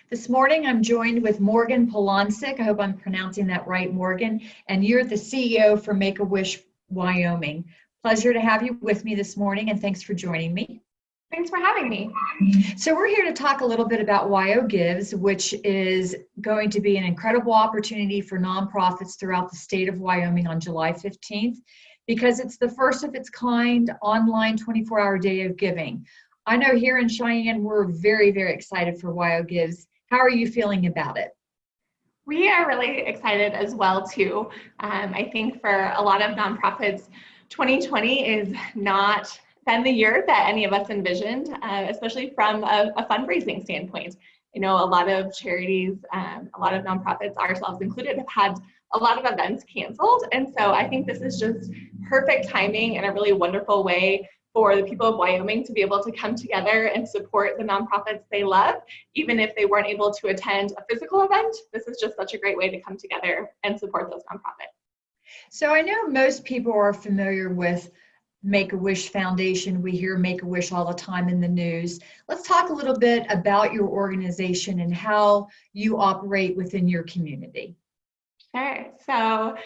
This morning, I'm joined with Morgan Polonsic. I hope I'm pronouncing that right, Morgan. And you're the CEO for Make-A-Wish Wyoming. Pleasure to have you with me this morning, and thanks for joining me. Thanks for having me. So we're here to talk a little bit about WyoGives, which is going to be an incredible opportunity for nonprofits throughout the state of Wyoming on July 15th, because it's the first of its kind online 24-hour day of giving. I know here in Cheyenne, we're very, very excited for WyoGives. How are you feeling about it? We are really excited as well, too. I think for a lot of nonprofits, 2020 is not been the year that any of us envisioned, especially from a fundraising standpoint. You know, a lot of charities, a lot of nonprofits, ourselves included, have had a lot of events canceled. And so I think this is just perfect timing and a really wonderful way for the people of Wyoming to be able to come together and support the nonprofits they love, even if they weren't able to attend a physical event. This is just such a great way to come together and support those nonprofits. So I know most people are familiar with Make-A-Wish Foundation. We hear Make-A-Wish all the time in the news. Let's talk a little bit about your organization and how you operate within your community. Sure. So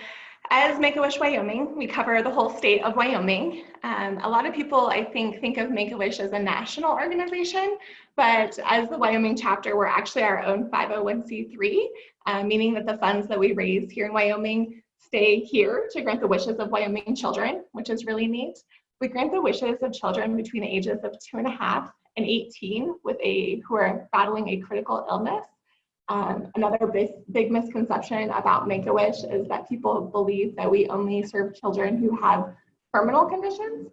as Make-A-Wish Wyoming, we cover the whole state of Wyoming. A lot of people, I think of Make-A-Wish as a national organization, but as the Wyoming chapter, we're actually our own 501c3, meaning that the funds that we raise here in Wyoming stay here to grant the wishes of Wyoming children, which is really neat. We grant the wishes of children between the ages of 2.5 and 18 who are battling a critical illness. Another big misconception about Make-A-Wish is that people believe that we only serve children who have terminal conditions,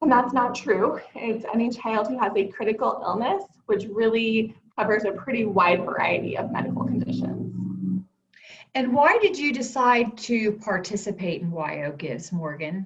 and that's not true. It's any child who has a critical illness, which really covers a pretty wide variety of medical conditions. And why did you decide to participate in WyoGives, Morgan?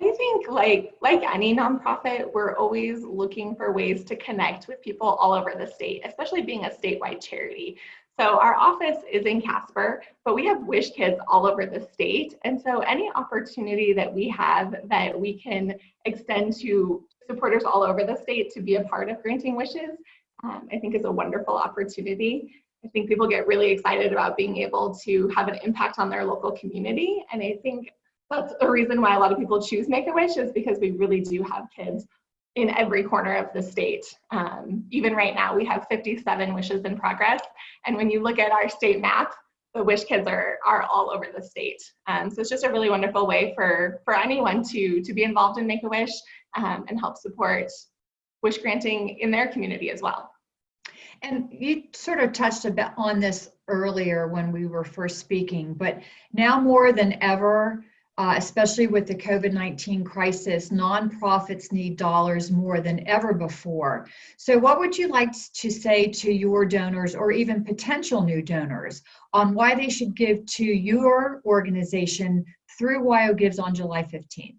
I think like any nonprofit, we're always looking for ways to connect with people all over the state, especially being a statewide charity. So our office is in Casper, but we have Wish Kids all over the state. And so any opportunity that we have that we can extend to supporters all over the state to be a part of granting wishes, I think is a wonderful opportunity. I think people get really excited about being able to have an impact on their local community. And I think that's a reason why a lot of people choose Make-A-Wish, is because we really do have kids in every corner of the state. Even right now, we have 57 wishes in progress. And when you look at our state map, the Wish Kids are all over the state. So it's just a really wonderful way for anyone to be involved in Make-A-Wish and help support wish granting in their community as well. And you sort of touched a bit on this earlier when we were first speaking, but now more than ever, especially with the COVID-19 crisis, nonprofits need dollars more than ever before. So what would you like to say to your donors or even potential new donors on why they should give to your organization through WyoGives on July 15th?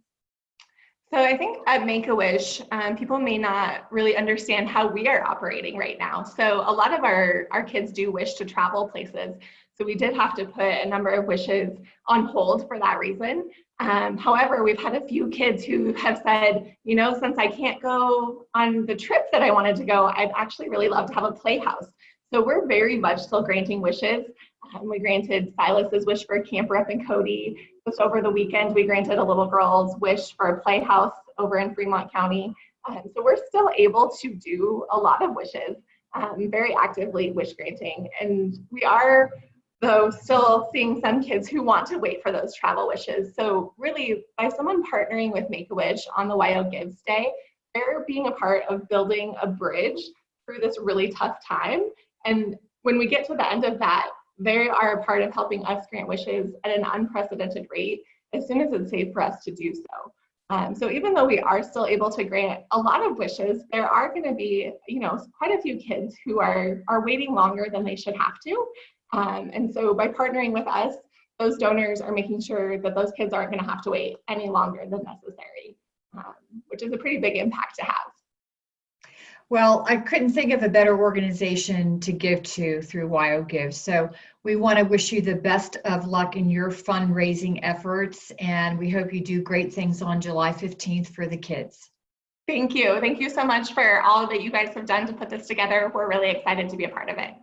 So I think at Make-A-Wish, people may not really understand how we are operating right now. So a lot of our kids do wish to travel places. So we did have to put a number of wishes on hold for that reason. However, we've had a few kids who have said, you know, since I can't go on the trip that I wanted to go, I'd actually really love to have a playhouse. So we're very much still granting wishes. We granted Silas's wish for a camper up in Cody. Just over the weekend, we granted a little girl's wish for a playhouse over in Fremont County. So we're still able to do a lot of wishes, very actively wish granting. And we are, though, still seeing some kids who want to wait for those travel wishes. So really, by someone partnering with Make-A-Wish on the WyoGives Day, they're being a part of building a bridge through this really tough time. And when we get to the end of that, they are a part of helping us grant wishes at an unprecedented rate as soon as it's safe for us to do so. So even though we are still able to grant a lot of wishes, there are going to be, you know, quite a few kids who are waiting longer than they should have to. And so by partnering with us, those donors are making sure that those kids aren't going to have to wait any longer than necessary, which is a pretty big impact to have. Well, I couldn't think of a better organization to give to through WyoGives. So we want to wish you the best of luck in your fundraising efforts, and we hope you do great things on July 15th for the kids. Thank you. Thank you so much for all that you guys have done to put this together. We're really excited to be a part of it.